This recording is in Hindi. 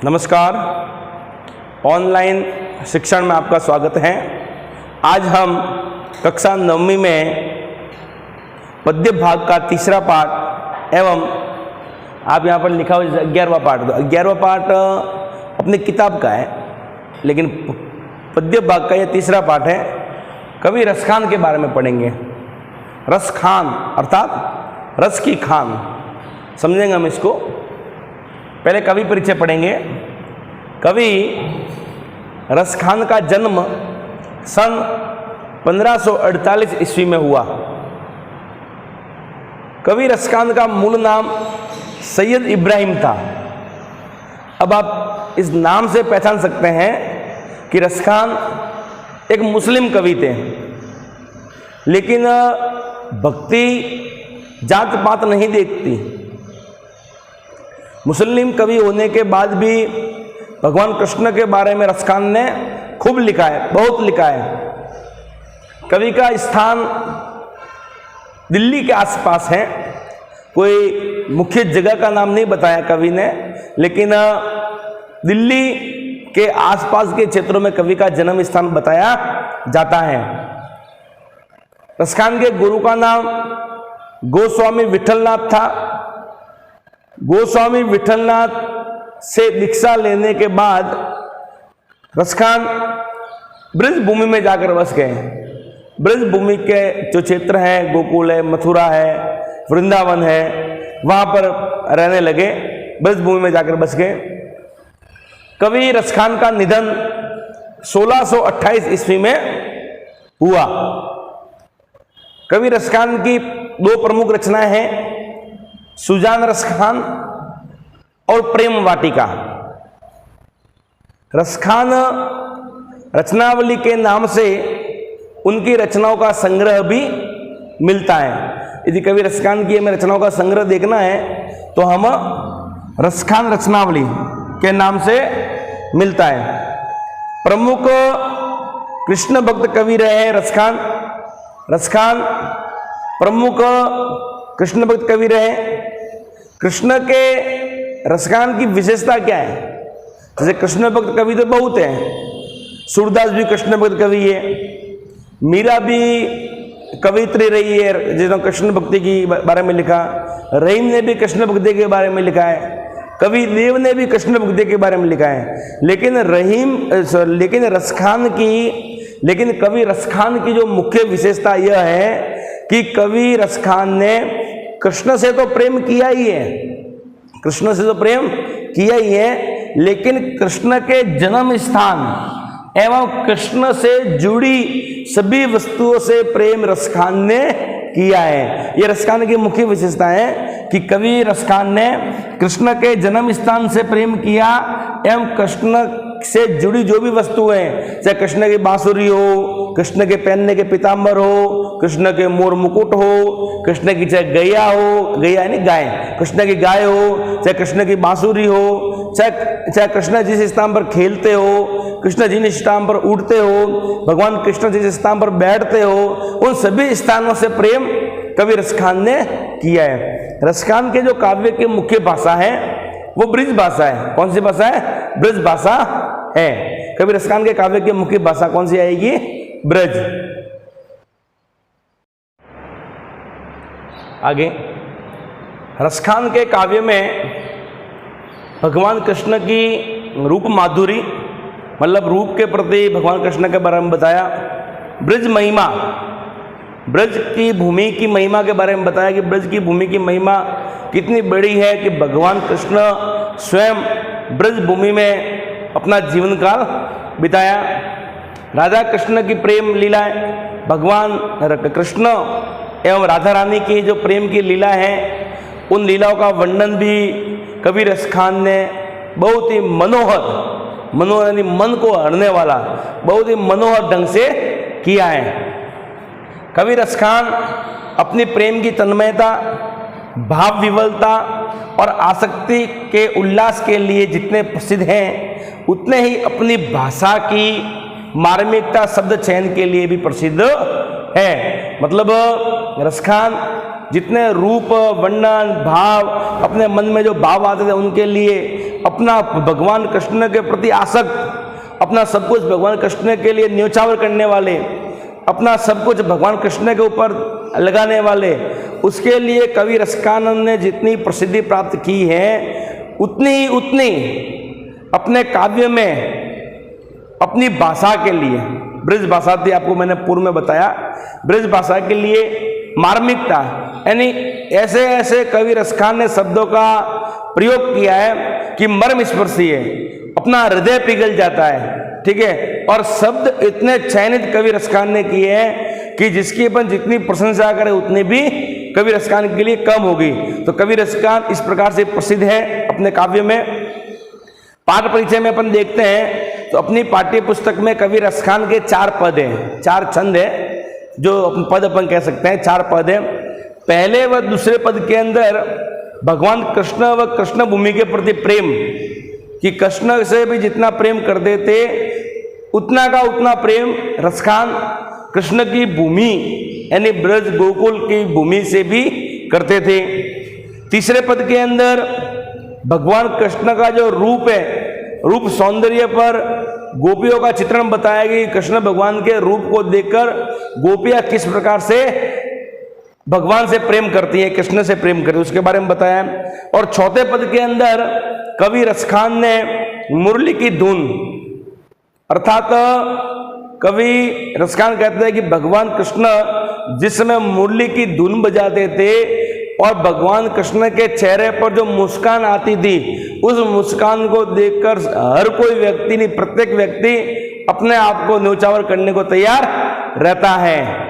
नमस्कार, ऑनलाइन शिक्षण में आपका स्वागत है। आज हम कक्षा 9वीं में पद्य भाग का तीसरा पाठ एवं आप यहाँ पर लिखा हुआ 11वां पाठ, 11वां पाठ अपनी किताब का है, लेकिन पद्य भाग का यह तीसरा पाठ है। कवि रसखान के बारे में पढ़ेंगे। रसखान अर्थात रस की खान, समझेंगे हम इसको। पहले कवि परिचय पढ़ेंगे। कवि रसखान का जन्म सन 1548 ईस्वी में हुआ। कवि रसखान का मूल नाम सैयद इब्राहिम था। अब आप इस नाम से पहचान सकते हैं कि रसखान एक मुस्लिम कवि थे, लेकिन भक्ति जात पात नहीं देखती। मुस्लिम कवि होने के बाद भी भगवान कृष्ण के बारे में रसखान ने खूब लिखा है, बहुत लिखा है। कवि का स्थान दिल्ली के आसपास है। कोई मुख्य जगह का नाम नहीं बताया कवि ने, लेकिन दिल्ली के आसपास के क्षेत्रों में कवि का जन्म स्थान बताया जाता है। रसखान के गुरु का नाम गोस्वामी विठलनाथ था। गोस्वामी विठलनाथ से दीक्षा लेने के बाद रसखान ब्रज भूमि में जाकर बस गए। ब्रज भूमि के जो क्षेत्र हैं, गोकुल है, मथुरा है, वृंदावन है, वहां पर रहने लगे। ब्रज भूमि में जाकर बस गए। कवि रसखान का निधन 1628 ईस्वी में हुआ। कवि रसखान की दो प्रमुख रचनाएं हैं, सुजान रसखान और प्रेम वाटिका। रसखान रचनावली के नाम से उनकी रचनाओं का संग्रह भी मिलता है। यदि कवि रसखान की हमें रचनाओं का संग्रह देखना है तो हम रसखान रचनावली के नाम से मिलता है। प्रमुख कृष्ण भक्त कवि रहे हैं रसखान। रसखान प्रमुख कृष्ण भक्त कवि रहे। कृष्ण के रसखान की विशेषता क्या है? जैसे कृष्ण भक्त कवि तो बहुत हैं। सूरदास भी कृष्ण भक्त कवि है, मीरा भी कवित्री रही है जिन्होंने कृष्ण भक्ति की बारे में लिखा। रहीम ने भी कृष्ण भक्ति के बारे में लिखा है। कवि देव ने भी कृष्ण भक्ति के बारे में लिखा है। लेकिन कवि रसखान की जो मुख्य विशेषता यह है कि कवि रसखान ने कृष्ण से तो प्रेम किया ही है, कृष्ण से तो प्रेम किया ही है, लेकिन कृष्ण के जन्म स्थान एवं कृष्ण से जुड़ी सभी वस्तुओं से प्रेम रसखान ने किया है। यह रसखान की मुख्य विशेषता है कि कवि रसखान ने कृष्ण के जन्म स्थान से प्रेम किया एवं कृष्ण से जुड़ी जो भी वस्तुएं, चाहे कृष्ण की बांसुरी हो, कृष्ण के पहनने के पीताम्बर हो, कृष्ण के मोर मुकुट हो, कृष्ण की चाहे गैया हो, गैया यानी गाय, कृष्ण की गाय हो, चाहे कृष्ण की बांसुरी हो, चाहे कृष्ण जिस स्थान पर खेलते हो, कृष्ण जिस स्थान पर उड़ते हो, भगवान कृष्ण जिस स्थान पर बैठते हो, उन सभी स्थानों से प्रेम कवि रसखान ने किया है। रसखान के जो काव्य की मुख्य भाषा है वो ब्रज भाषा है। कौन सी भाषा है? ब्रज भाषा है। कवि रसखान के काव्य की मुख्य भाषा कौन सी आएगी? ब्रज। आगे रसखान के काव्य में भगवान कृष्ण की रूप माधुरी, मतलब रूप के प्रति भगवान कृष्ण के बारे में बताया। ब्रज महिमा, ब्रज की भूमि की महिमा के बारे में बताया कि ब्रज की भूमि की महिमा कितनी बड़ी है कि भगवान कृष्ण स्वयं ब्रज भूमि में अपना जीवन काल बिताया। राधा कृष्ण की प्रेम लीलाएं, भगवान कृष्ण एवं राधा रानी की जो प्रेम की लीला है, उन लीलाओं का वर्णन भी कवि रसखान ने बहुत ही मनोहर यानी मन को हरने वाला बहुत ही मनोहर ढंग से किया है। कवि रसखान अपनी प्रेम की तन्मयता, भाव विवलता और आसक्ति के उल्लास के लिए जितने प्रसिद्ध हैं, उतने ही अपनी भाषा की मार्मिकता, शब्द चयन के लिए भी प्रसिद्ध है। मतलब रसखान जितने रूप वर्णन भाव अपने मन में जो भाव आते थे उनके लिए, अपना भगवान कृष्ण के प्रति आसक्त, अपना सब कुछ भगवान कृष्ण के लिए न्योछावर करने वाले, अपना सब कुछ भगवान कृष्ण के ऊपर लगाने वाले, उसके लिए कवि रसकानंद ने जितनी प्रसिद्धि प्राप्त की है उतनी अपने काव्य में अपनी भाषा के लिए, ब्रज भाषा थी, आपको मैंने पूर्व में बताया, ब्रज भाषा के लिए मार्मिकता, यानी ऐसे ऐसे कवि रसखान ने शब्दों का प्रयोग किया है कि मर्म स्पर्शी है, अपना हृदय पिघल जाता है, ठीक है। और शब्द इतने चयनित कवि रसखान ने किए हैं कि जिसकी अपन जितनी प्रशंसा करें उतनी भी कवि रसखान के लिए कम होगी। तो कवि रसखान इस प्रकार से प्रसिद्ध है अपने काव्य में। पाठ परिचय में अपन देखते हैं तो अपनी पाठ्य पुस्तक में कवि रसखान के 4 पद हैं, 4 छंद है, जो पद अपन कह सकते हैं, 4 पद हैं। पहले व दूसरे पद के अंदर भगवान कृष्ण व कृष्ण भूमि के प्रति प्रेम, कि कृष्ण से भी जितना प्रेम करते थे उतना का उतना प्रेम रसखान कृष्ण की भूमि यानी ब्रज गोकुल की भूमि से भी करते थे। तीसरे पद के अंदर भगवान कृष्ण का जो रूप है, रूप सौंदर्य पर गोपियों का चित्रण बताया कि कृष्ण भगवान के रूप को देखकर गोपियां किस प्रकार से भगवान से प्रेम करती है, कृष्ण से प्रेम करती है, उसके बारे में बताया। और चौथे पद के अंदर कवि रसखान ने मुरली की धुन, अर्थात कवि रसखान कहते हैं कि भगवान कृष्ण जिस समय मुरली की धुन बजाते थे और भगवान कृष्ण के चेहरे पर जो मुस्कान आती थी, उस मुस्कान को देखकर हर कोई व्यक्ति नहीं, प्रत्येक व्यक्ति अपने आप को न्योछावर करने को तैयार रहता है।